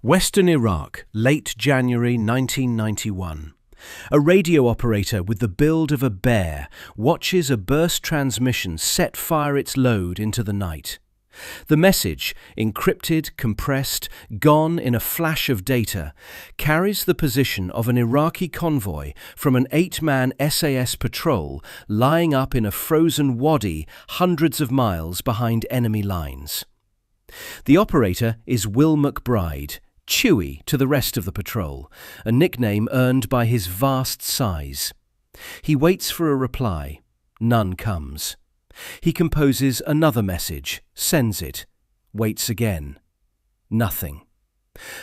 Western Iraq, late January 1991. A radio operator with the build of a bear watches a burst transmission set fire its load into the night. The message, encrypted, compressed, gone in a flash of data, carries the position of an Iraqi convoy from an 8-man SAS patrol lying up in a frozen wadi hundreds of miles behind enemy lines. The operator is Will McBride, Chewie to the rest of the patrol, a nickname earned by his vast size. He waits for a reply. None comes. He composes another message, sends it, waits again. Nothing.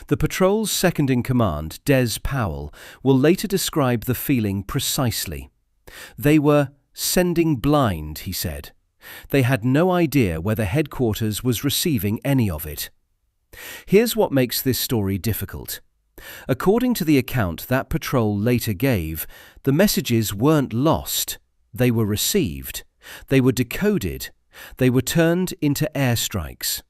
The patrol's second-in-command, Powell, will later describe the feeling precisely. They were sending blind, he said. They had no idea whether headquarters was receiving any of it. Here's what makes this story difficult. According to the account that patrol later gave, the messages weren't lost. They were received. They were decoded. They were turned into airstrikes.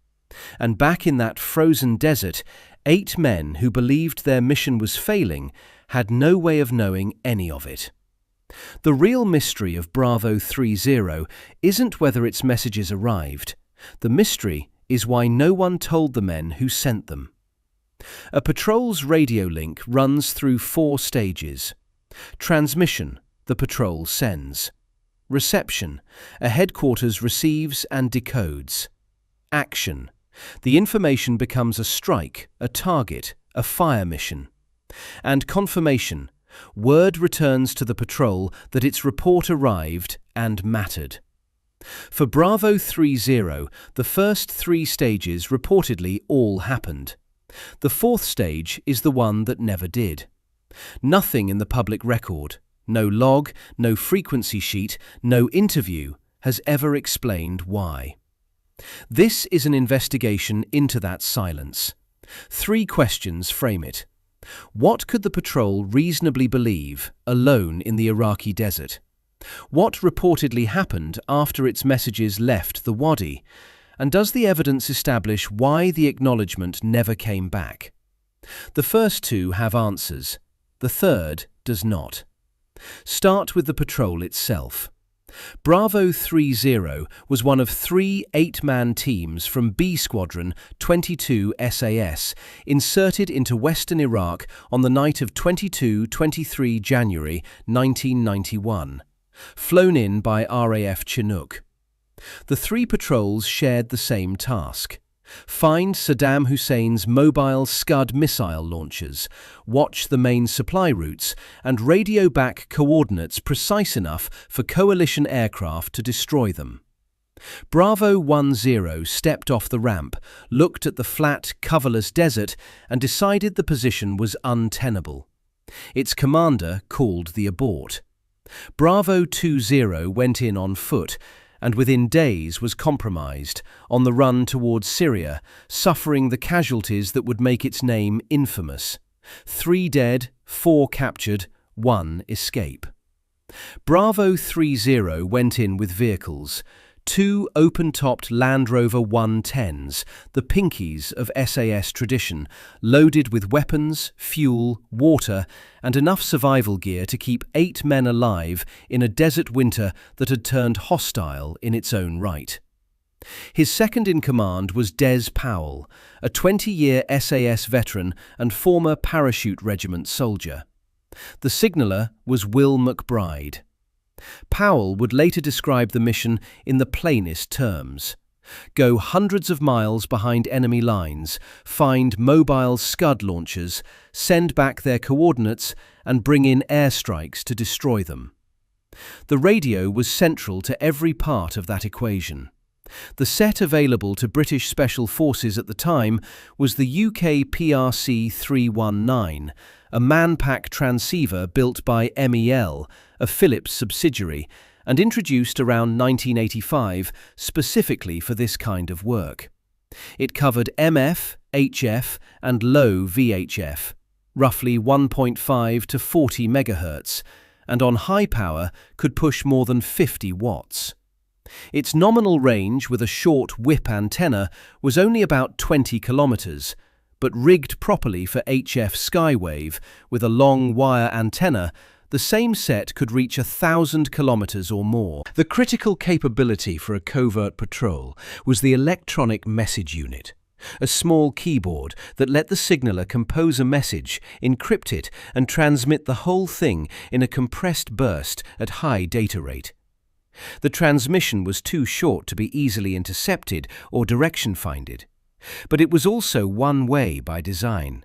And back in that frozen desert, 8 men who believed their mission was failing had no way of knowing any of it. The real mystery of Bravo 30 isn't whether its messages arrived. The mystery is why no one told the men who sent them. A patrol's radio link runs through 4 stages. Transmission, the patrol sends. Reception, a headquarters receives and decodes. Action, the information becomes a strike, a target, a fire mission. And confirmation, word returns to the patrol that its report arrived and mattered. For Bravo 30, the first 3 stages reportedly all happened. The 4th stage is the one that never did. Nothing in the public record, no log, no frequency sheet, no interview, has ever explained why. This is an investigation into that silence. 3 questions frame it. What could the patrol reasonably believe, alone in the Iraqi desert? What reportedly happened after its messages left the wadi? And does the evidence establish why the acknowledgement never came back? The first 2 have answers. The third does not. Start with the patrol itself. Bravo 30 was one of 3 8-man teams from B Squadron 22 SAS inserted into western Iraq on the night of 22-23 January 1991, flown in by RAF Chinook. The 3 patrols shared the same task. Find Saddam Hussein's mobile Scud missile launchers, watch the main supply routes, and radio back coordinates precise enough for coalition aircraft to destroy them. Bravo 10 stepped off the ramp, looked at the flat, coverless desert, and decided the position was untenable. Its commander called the abort. Bravo 20 went in on foot, and within days was compromised, on the run towards Syria, suffering the casualties that would make its name infamous. 3 dead, 4 captured, 1 escape. Bravo 30 went in with vehicles. 2 open-topped Land Rover 110s, the pinkies of SAS tradition, loaded with weapons, fuel, water, and enough survival gear to keep 8 men alive in a desert winter that had turned hostile in its own right. His second-in-command was Powell, a 20-year SAS veteran and former parachute regiment soldier. The signaller was Will McBride. Powell would later describe the mission in the plainest terms. Go hundreds of miles behind enemy lines, find mobile Scud launchers, send back their coordinates, and bring in airstrikes to destroy them. The radio was central to every part of that equation. The set available to British Special Forces at the time was the UK PRC 319, a man-pack transceiver built by MEL, a Philips subsidiary, and introduced around 1985 specifically for this kind of work. It covered MF, HF, and low VHF, roughly 1.5 to 40 MHz, and on high power could push more than 50 watts. Its nominal range with a short whip antenna was only about 20 kilometers, but rigged properly for HF Skywave with a long wire antenna, the same set could reach 1,000 kilometers or more. The critical capability for a covert patrol was the electronic message unit, a small keyboard that let the signaller compose a message, encrypt it, and transmit the whole thing in a compressed burst at high data rate. The transmission was too short to be easily intercepted or direction-finded, but it was also one-way by design.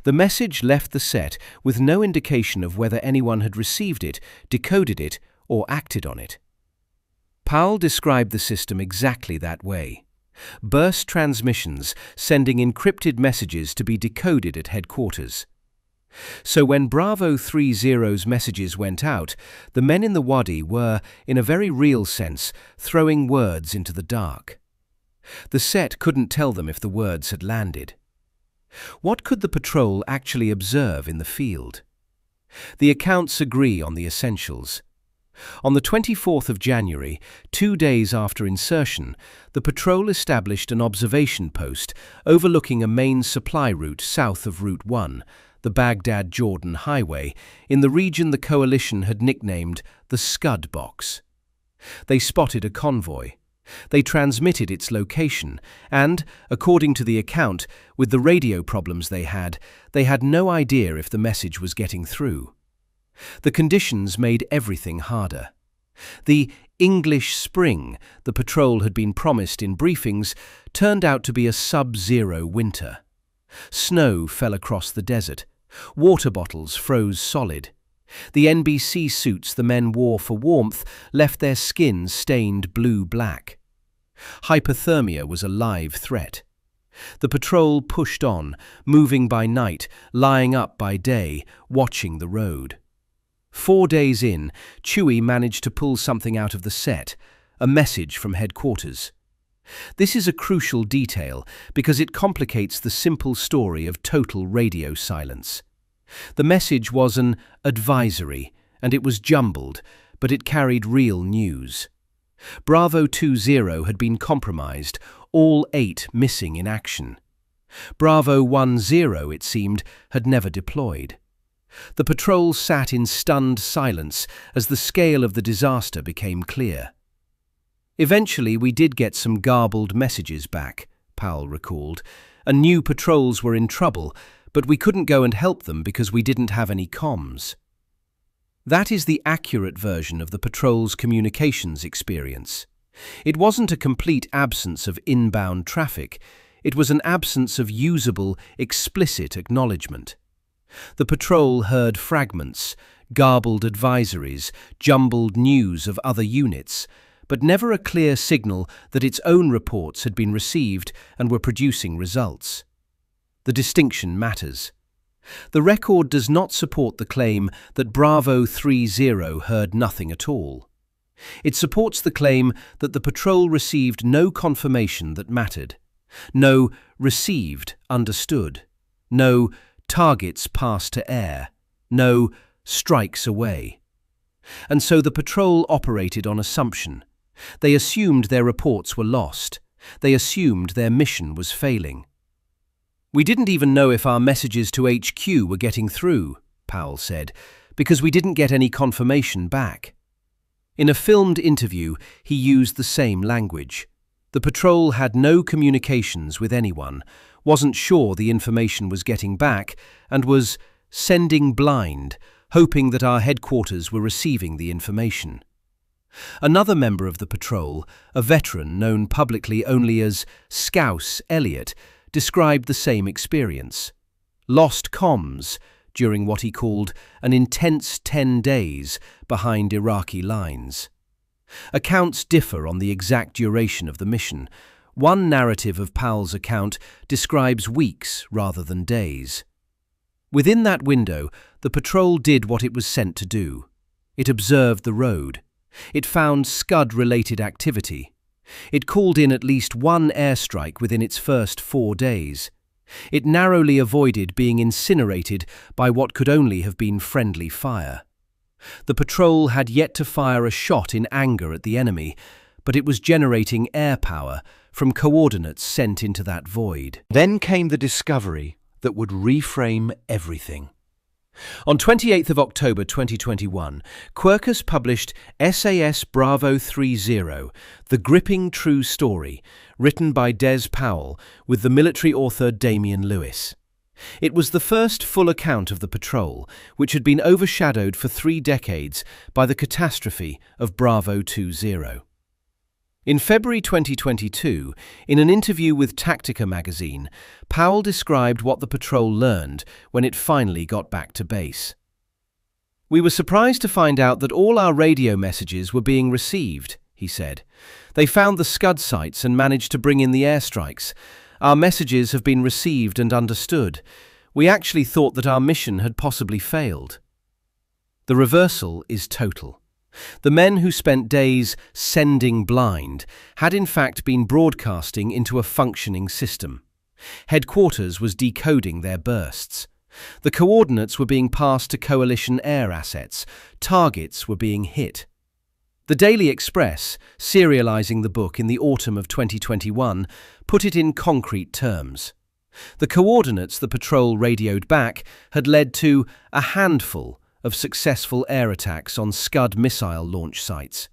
The message left the set with no indication of whether anyone had received it, decoded it, or acted on it. Powell described the system exactly that way. Burst transmissions sending encrypted messages to be decoded at headquarters. So when Bravo 30's messages went out, the men in the wadi were, in a very real sense, throwing words into the dark. The set couldn't tell them if the words had landed. What could the patrol actually observe in the field? The accounts agree on the essentials. On the 24th of January, 2 days after insertion, the patrol established an observation post overlooking a main supply route south of Route 1, the Baghdad-Jordan Highway, in the region the coalition had nicknamed the Scud Box. They spotted a convoy. They transmitted its location and, according to the account, with the radio problems they had no idea if the message was getting through. The conditions made everything harder. The English spring the patrol had been promised in briefings turned out to be a sub-zero winter. Snow fell across the desert. Water bottles froze solid. The NBC suits the men wore for warmth left their skins stained blue-black. Hypothermia was a live threat. The patrol pushed on, moving by night, lying up by day, watching the road. 4 days in, Chewie managed to pull something out of the set, a message from headquarters. This is a crucial detail because it complicates the simple story of total radio silence. The message was an advisory, and it was jumbled, but it carried real news. Bravo 20 had been compromised, all 8 missing in action. Bravo 10, it seemed, had never deployed. The patrol sat in stunned silence as the scale of the disaster became clear. Eventually, we did get some garbled messages back, Powell recalled, and knew patrols were in trouble, but we couldn't go and help them because we didn't have any comms. That is the accurate version of the patrol's communications experience. It wasn't a complete absence of inbound traffic. It was an absence of usable, explicit acknowledgement. The patrol heard fragments, garbled advisories, jumbled news of other units, but never a clear signal that its own reports had been received and were producing results. The distinction matters. The record does not support the claim that Bravo 30 heard nothing at all. It supports the claim that the patrol received no confirmation that mattered, no received understood, no targets passed to air, no strikes away. And so the patrol operated on assumption. They assumed their reports were lost. They assumed their mission was failing. "We didn't even know if our messages to HQ were getting through," Powell said, "because we didn't get any confirmation back." In a filmed interview, he used the same language. The patrol had no communications with anyone, wasn't sure the information was getting back, and was sending blind, hoping that our headquarters were receiving the information. Another member of the patrol, a veteran known publicly only as Scouse Elliott, described the same experience. Lost comms during what he called an intense 10 days behind Iraqi lines. Accounts differ on the exact duration of the mission. One narrative of Powell's account describes weeks rather than days. Within that window, the patrol did what it was sent to do. It observed the road. It found Scud-related activity. It called in at least one airstrike within its first 4 days. It narrowly avoided being incinerated by what could only have been friendly fire. The patrol had yet to fire a shot in anger at the enemy, but it was generating air power from coordinates sent into that void. Then came the discovery that would reframe everything. On 28th of October 2021, Quercus published SAS Bravo 30, The Gripping True Story, written by Powell with the military author Damian Lewis. It was the first full account of the patrol, which had been overshadowed for 3 decades by the catastrophe of Bravo 20. In February 2022, in an interview with Tactica magazine, Powell described what the patrol learned when it finally got back to base. "We were surprised to find out that all our radio messages were being received," he said. "They found the Scud sites and managed to bring in the airstrikes. Our messages have been received and understood. We actually thought that our mission had possibly failed." The reversal is total. The men who spent days sending blind had in fact been broadcasting into a functioning system. Headquarters was decoding their bursts. The coordinates were being passed to coalition air assets. Targets were being hit. The Daily Express, serializing the book in the autumn of 2021, put it in concrete terms. The coordinates the patrol radioed back had led to a handful of successful air attacks on Scud missile launch sites.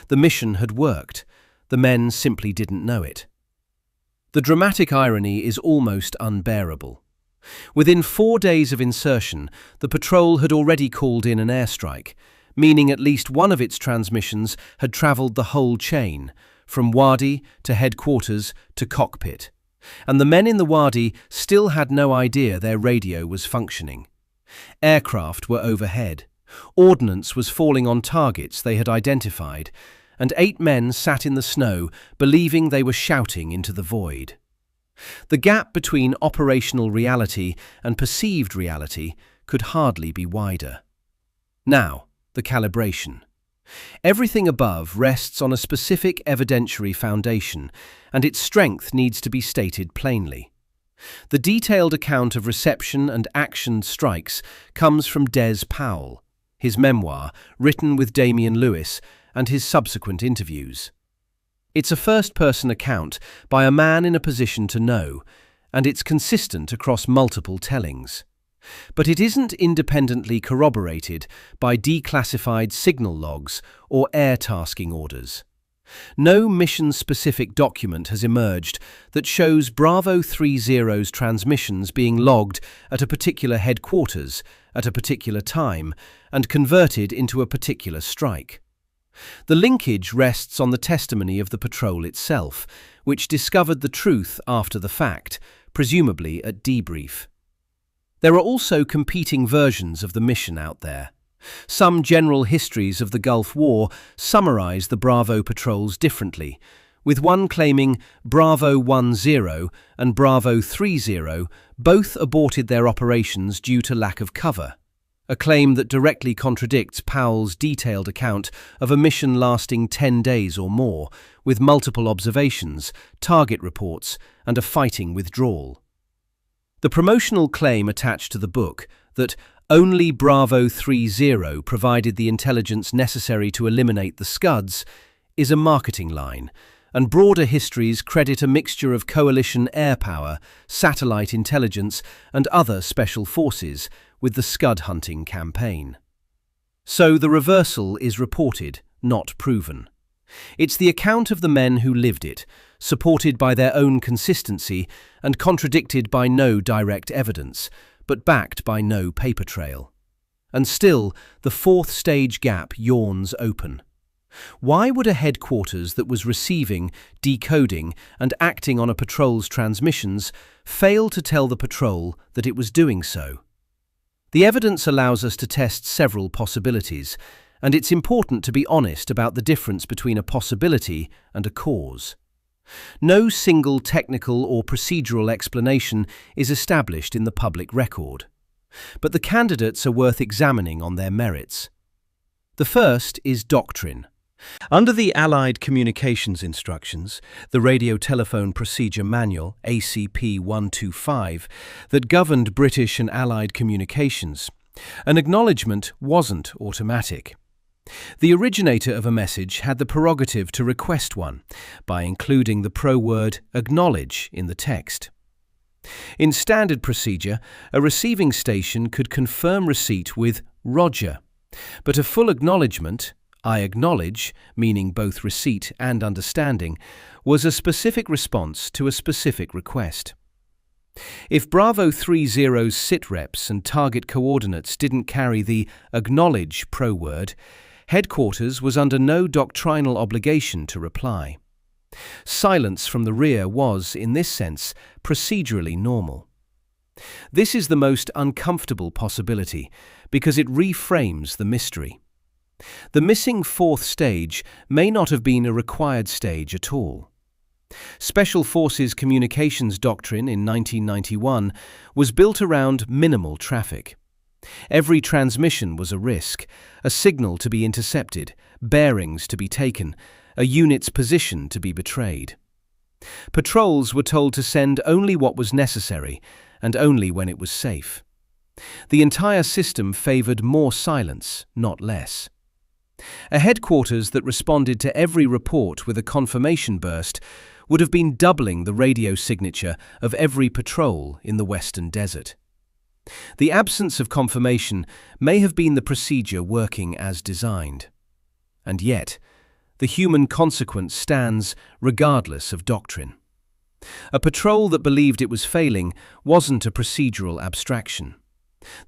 The mission had worked. The men simply didn't know it. The dramatic irony is almost unbearable. Within 4 days of insertion, the patrol had already called in an airstrike, meaning at least one of its transmissions had travelled the whole chain, from wadi to headquarters to cockpit. And the men in the wadi still had no idea their radio was functioning. Aircraft were overhead. Ordnance was falling on targets they had identified, and 8 men sat in the snow, believing they were shouting into the void. The gap between operational reality and perceived reality could hardly be wider. Now, the calibration. Everything above rests on a specific evidentiary foundation, and its strength needs to be stated plainly. The detailed account of reception and actioned strikes comes from Powell, his memoir, written with Damian Lewis, and his subsequent interviews. It's a first-person account by a man in a position to know, and it's consistent across multiple tellings. But it isn't independently corroborated by declassified signal logs or air tasking orders. No mission-specific document has emerged that shows Bravo 30's transmissions being logged at a particular headquarters at a particular time and converted into a particular strike. The linkage rests on the testimony of the patrol itself, which discovered the truth after the fact, presumably at debrief. There are also competing versions of the mission out there. Some general histories of the Gulf War summarize the Bravo patrols differently, with one claiming Bravo 10 and Bravo 30 both aborted their operations due to lack of cover, a claim that directly contradicts Powell's detailed account of a mission lasting 10 days or more, with multiple observations, target reports, and a fighting withdrawal. The promotional claim attached to the book that only Bravo 30 provided the intelligence necessary to eliminate the Scuds is a marketing line, and broader histories credit a mixture of coalition air power, satellite intelligence, and other special forces with the Scud hunting campaign. So the reversal is reported, not proven. It's the account of the men who lived it, supported by their own consistency and contradicted by no direct evidence, but backed by no paper trail. And still, the 4th stage gap yawns open. Why would a headquarters that was receiving, decoding, and acting on a patrol's transmissions fail to tell the patrol that it was doing so? The evidence allows us to test several possibilities, and it's important to be honest about the difference between a possibility and a cause. No single technical or procedural explanation is established in the public record, but the candidates are worth examining on their merits. The first is doctrine. Under the Allied Communications Instructions, the Radio Telephone Procedure Manual, ACP 125, that governed British and Allied communications, an acknowledgement wasn't automatic. The originator of a message had the prerogative to request one by including the pro-word "acknowledge" in the text. In standard procedure, a receiving station could confirm receipt with "Roger," but a full acknowledgement, "I acknowledge," meaning both receipt and understanding, was a specific response to a specific request. If Bravo 30's sitreps and target coordinates didn't carry the "acknowledge" pro-word, headquarters was under no doctrinal obligation to reply. Silence from the rear was, in this sense, procedurally normal. This is the most uncomfortable possibility because it reframes the mystery. The missing fourth stage may not have been a required stage at all. Special Forces Communications Doctrine in 1991 was built around minimal traffic. Every transmission was a risk, a signal to be intercepted, bearings to be taken, a unit's position to be betrayed. Patrols were told to send only what was necessary and only when it was safe. The entire system favored more silence, not less. A headquarters that responded to every report with a confirmation burst would have been doubling the radio signature of every patrol in the Western Desert. The absence of confirmation may have been the procedure working as designed. And yet, the human consequence stands regardless of doctrine. A patrol that believed it was failing wasn't a procedural abstraction.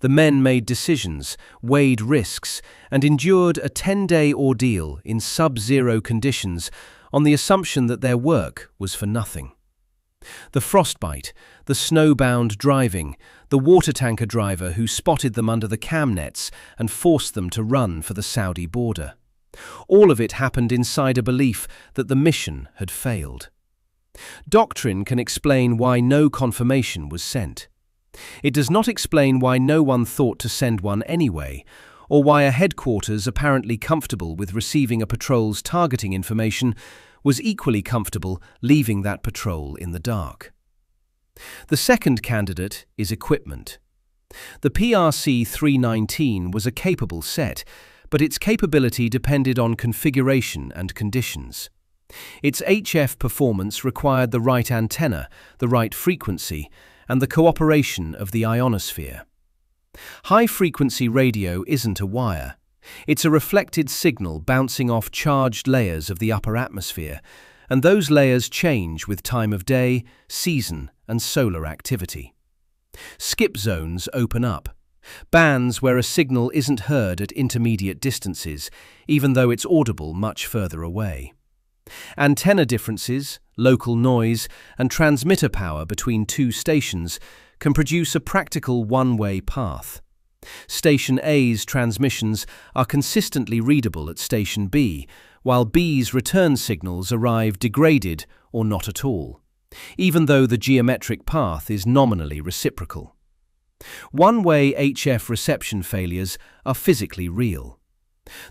The men made decisions, weighed risks, and endured a 10-day ordeal in sub-zero conditions on the assumption that their work was for nothing. The frostbite, the snowbound driving, the water tanker driver who spotted them under the cam nets and forced them to run for the Saudi border. All of it happened inside a belief that the mission had failed. Doctrine can explain why no confirmation was sent. It does not explain why no one thought to send one anyway, or why a headquarters apparently comfortable with receiving a patrol's targeting information was equally comfortable leaving that patrol in the dark. The second candidate is equipment. The PRC-319 was a capable set, but its capability depended on configuration and conditions. Its HF performance required the right antenna, the right frequency, and the cooperation of the ionosphere. High-frequency radio isn't a wire. It's a reflected signal bouncing off charged layers of the upper atmosphere, and those layers change with time of day, season, and solar activity. Skip zones open up. Bands where a signal isn't heard at intermediate distances, even though it's audible much further away. Antenna differences, local noise, and transmitter power between two stations can produce a practical one-way path. Station A's transmissions are consistently readable at Station B, while B's return signals arrive degraded or not at all, even though the geometric path is nominally reciprocal. One-way HF reception failures are physically real.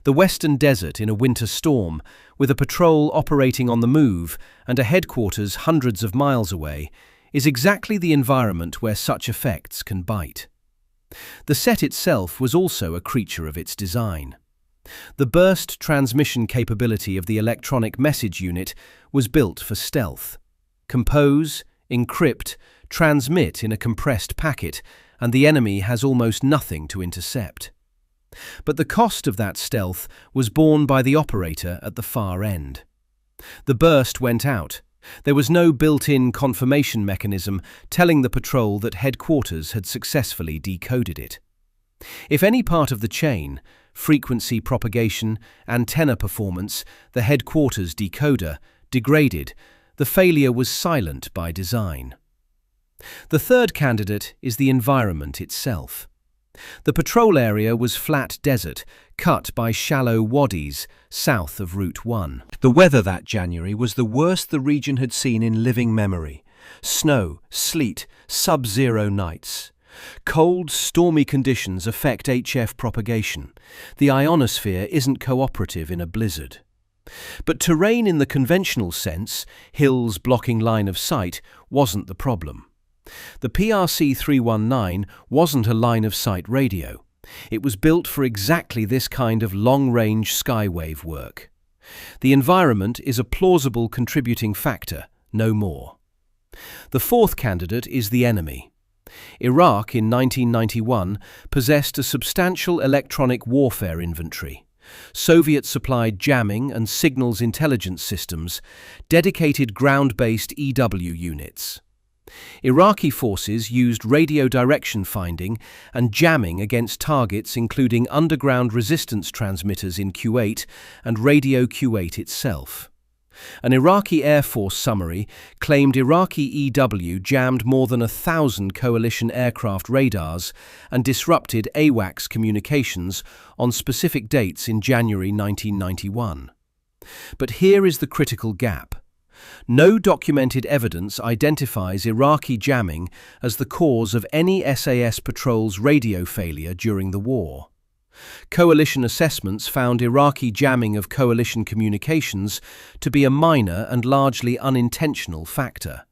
The Western Desert in a winter storm, with a patrol operating on the move and a headquarters hundreds of miles away, is exactly the environment where such effects can bite. The set itself was also a creature of its design. The burst transmission capability of the electronic message unit was built for stealth. Compose, encrypt, transmit in a compressed packet, and the enemy has almost nothing to intercept. But the cost of that stealth was borne by the operator at the far end. The burst went out. There was no built-in confirmation mechanism telling the patrol that headquarters had successfully decoded it. If any part of the chain, frequency propagation, antenna performance, the headquarters decoder, degraded, the failure was silent by design. The third candidate is the environment itself. The patrol area was flat desert, cut by shallow wadis south of Route 1. The weather that January was the worst the region had seen in living memory. Snow, sleet, sub-zero nights. Cold, stormy conditions affect HF propagation. The ionosphere isn't cooperative in a blizzard. But terrain in the conventional sense, hills blocking line of sight, wasn't the problem. The PRC-319 wasn't a line-of-sight radio. It was built for exactly this kind of long-range skywave work. The environment is a plausible contributing factor, no more. The fourth candidate is the enemy. Iraq in 1991 possessed a substantial electronic warfare inventory, Soviet-supplied jamming and signals intelligence systems, dedicated ground-based EW units. Iraqi forces used radio direction finding and jamming against targets including underground resistance transmitters in Kuwait and Radio Kuwait itself. An Iraqi Air Force summary claimed Iraqi EW jammed more than 1,000 coalition aircraft radars and disrupted AWACS communications on specific dates in January 1991. But here is the critical gap. No documented evidence identifies Iraqi jamming as the cause of any SAS patrol's radio failure during the war. Coalition assessments found Iraqi jamming of coalition communications to be a minor and largely unintentional factor.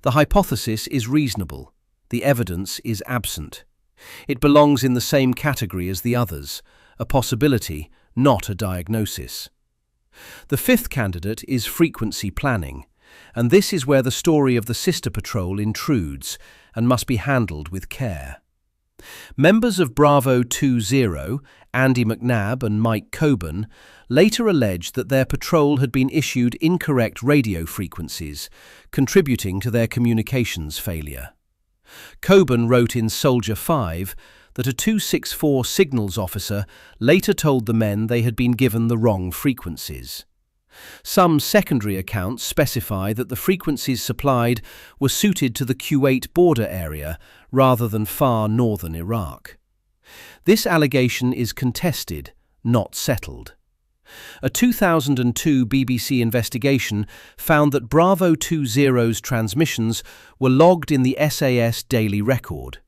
The hypothesis is reasonable. The evidence is absent. It belongs in the same category as the others, a possibility, not a diagnosis. The fifth candidate is frequency planning, and this is where the story of the sister patrol intrudes and must be handled with care. Members of Bravo 20, Andy McNabb and Mike Coburn, later alleged that their patrol had been issued incorrect radio frequencies, contributing to their communications failure. Coburn wrote in Soldier 5 that a 264 signals officer later told the men they had been given the wrong frequencies. Some secondary accounts specify that the frequencies supplied were suited to the Kuwait border area rather than far northern Iraq. This allegation is contested, not settled. A 2002 BBC investigation found that Bravo 20's transmissions were logged in the SAS daily record,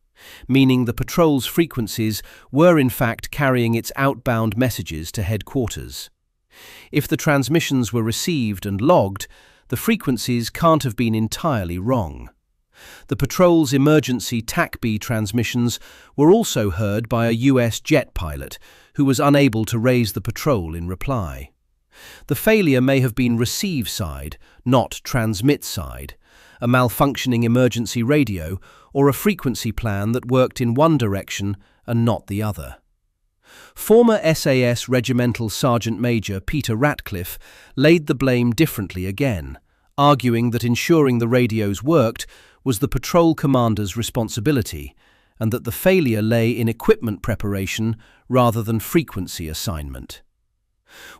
meaning the patrol's frequencies were in fact carrying its outbound messages to headquarters. If the transmissions were received and logged, the frequencies can't have been entirely wrong. The patrol's emergency TAC-B transmissions were also heard by a US jet pilot who was unable to raise the patrol in reply. The failure may have been receive side, not transmit side, a malfunctioning emergency radio, or a frequency plan that worked in one direction and not the other. Former SAS Regimental Sergeant Major Peter Ratcliffe laid the blame differently again, arguing that ensuring the radios worked was the patrol commander's responsibility, and that the failure lay in equipment preparation rather than frequency assignment.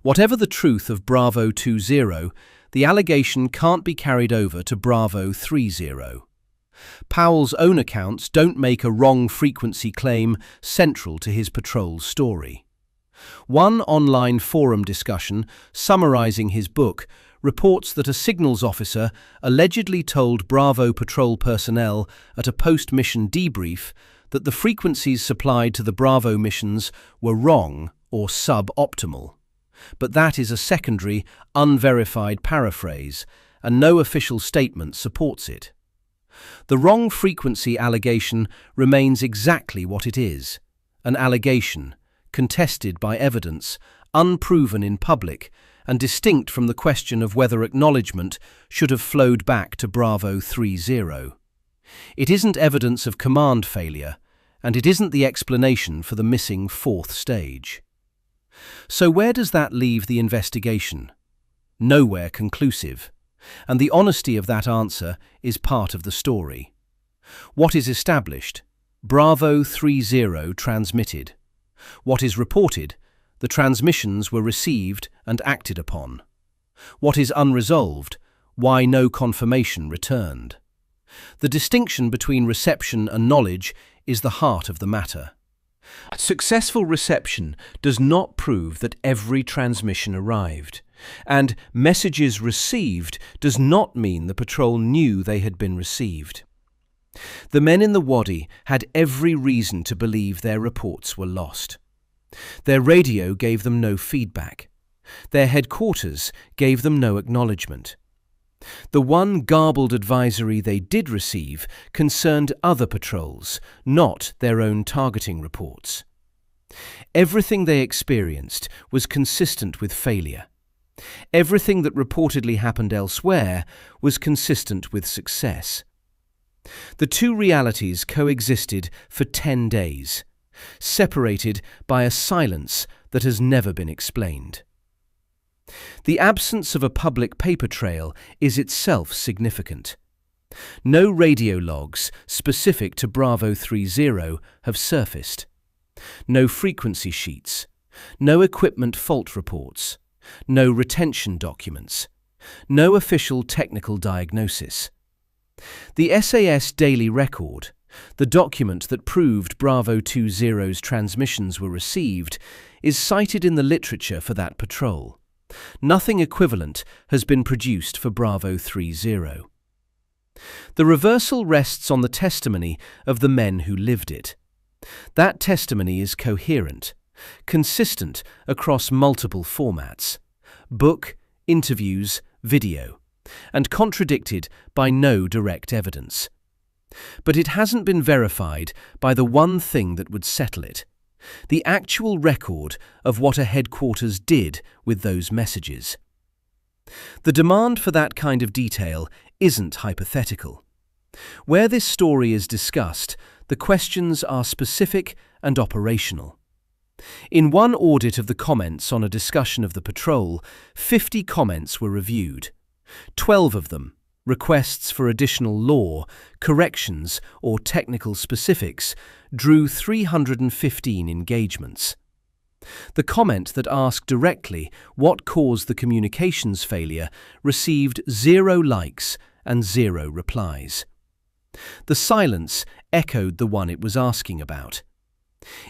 Whatever the truth of Bravo 20, the allegation can't be carried over to Bravo 30. Powell's own accounts don't make a wrong frequency claim central to his patrol's story. One online forum discussion summarizing his book reports that a signals officer allegedly told Bravo patrol personnel at a post-mission debrief that the frequencies supplied to the Bravo missions were wrong or suboptimal. But that is a secondary, unverified paraphrase, and no official statement supports it. The wrong frequency allegation remains exactly what it is, an allegation, contested by evidence, unproven in public, and distinct from the question of whether acknowledgement should have flowed back to Bravo 30. It isn't evidence of command failure, and it isn't the explanation for the missing fourth stage. So where does that leave the investigation? Nowhere conclusive, and the honesty of that answer is part of the story. What is established? Bravo 30 transmitted. What is reported? The transmissions were received and acted upon. What is unresolved? Why no confirmation returned? The distinction between reception and knowledge is the heart of the matter. Successful reception does not prove that every transmission arrived, and messages received does not mean the patrol knew they had been received. The men in the wadi had every reason to believe their reports were lost. Their radio gave them no feedback. Their headquarters gave them no acknowledgement. The one garbled advisory they did receive concerned other patrols, not their own targeting reports. Everything they experienced was consistent with failure. Everything that reportedly happened elsewhere was consistent with success. The two realities coexisted for 10 days, separated by a silence that has never been explained. The absence of a public paper trail is itself significant. No radio logs specific to Bravo 30 have surfaced. No frequency sheets, no equipment fault reports, no retention documents, no official technical diagnosis. The SAS daily record, the document that proved Bravo 20's transmissions were received, is cited in the literature for that patrol. Nothing equivalent has been produced for Bravo 30. The reversal rests on the testimony of the men who lived it. That testimony is coherent, consistent across multiple formats: book, interviews, video, and contradicted by no direct evidence. But it hasn't been verified by the one thing that would settle it: the actual record of what a headquarters did with those messages. The demand for that kind of detail isn't hypothetical. Where this story is discussed, the questions are specific and operational. In one audit of the comments on a discussion of the patrol, 50 comments were reviewed. 12 of them, requests for additional law, corrections, or technical specifics, drew 315 engagements. The comment that asked directly what caused the communications failure received 0 likes and 0 replies. The silence echoed the one it was asking about.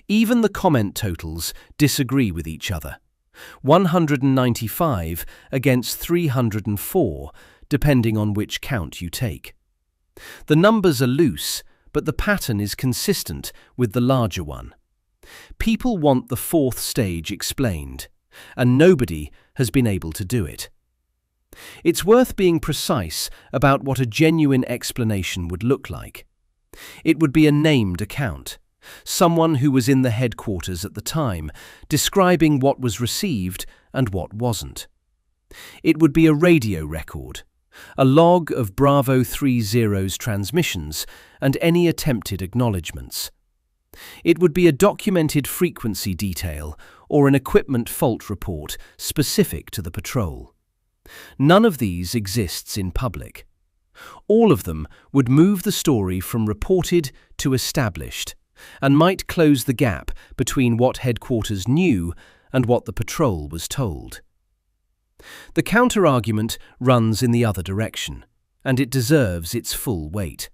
Even the comment totals disagree with each other: 195 against 304, depending on which count you take. The numbers are loose, but the pattern is consistent with the larger one. People want the fourth stage explained, and nobody has been able to do it. It's worth being precise about what a genuine explanation would look like. It would be a named account, someone who was in the headquarters at the time, describing what was received and what wasn't. It would be a radio record, a log of Bravo 30's transmissions and any attempted acknowledgements. It would be a documented frequency detail or an equipment fault report specific to the patrol. None of these exists in public. All of them would move the story from reported to established, and might close the gap between what headquarters knew and what the patrol was told. The counter-argument runs in the other direction, and it deserves its full weight.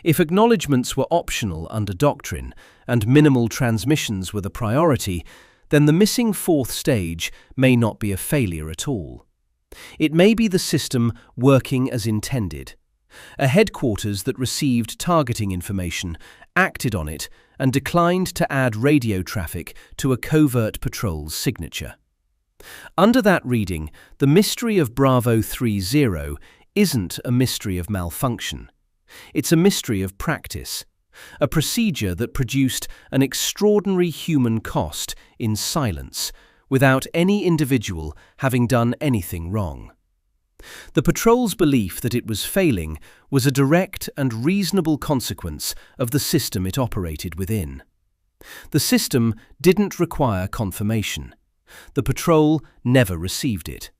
If acknowledgements were optional under doctrine and minimal transmissions were the priority, then the missing fourth stage may not be a failure at all. It may be the system working as intended. A headquarters that received targeting information, acted on it, and declined to add radio traffic to a covert patrol's signature. Under that reading, the mystery of Bravo 30 isn't a mystery of malfunction. It's a mystery of practice, a procedure that produced an extraordinary human cost in silence, without any individual having done anything wrong. The patrol's belief that it was failing was a direct and reasonable consequence of the system it operated within. The system didn't require confirmation. The patrol never received it.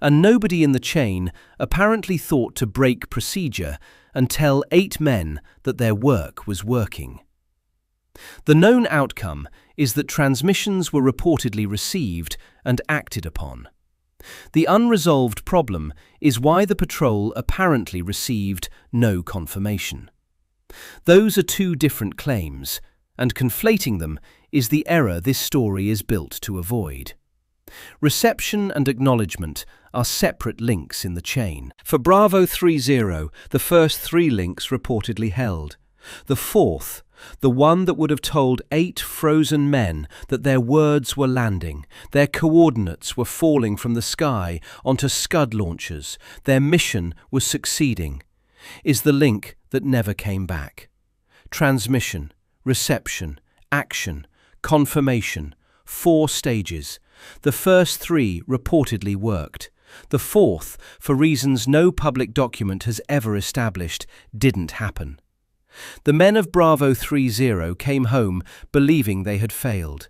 And nobody in the chain apparently thought to break procedure and tell 8 men that their work was working. The known outcome is that transmissions were reportedly received and acted upon. The unresolved problem is why the patrol apparently received no confirmation. Those are two different claims, and conflating them is the error this story is built to avoid. Reception and acknowledgement are separate links in the chain. For Bravo 30, the first 3 links reportedly held. The fourth, the one that would have told 8 frozen men that their words were landing, their coordinates were falling from the sky onto Scud launchers, their mission was succeeding, is the link that never came back. Transmission, reception, action, Confirmation. 4 stages. The first 3 reportedly worked. The 4th, for reasons no public document has ever established, didn't happen. The men of Bravo 30 came home believing they had failed.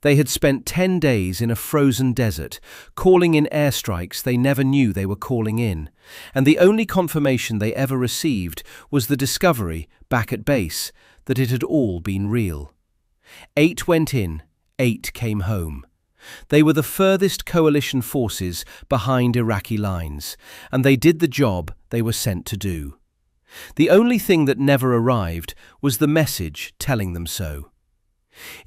They had spent 10 days in a frozen desert, calling in airstrikes they never knew they were calling in, and the only confirmation they ever received was the discovery, back at base, that it had all been real. 8 went in, 8 came home. They were the furthest coalition forces behind Iraqi lines, and they did the job they were sent to do. The only thing that never arrived was the message telling them so.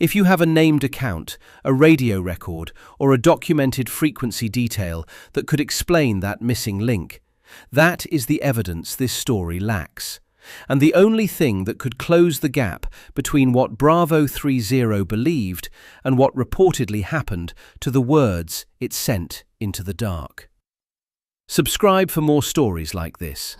If you have a named account, a radio record, or a documented frequency detail that could explain that missing link, that is the evidence this story lacks, and the only thing that could close the gap between what Bravo 30 believed and what reportedly happened to the words it sent into the dark. Subscribe for more stories like this.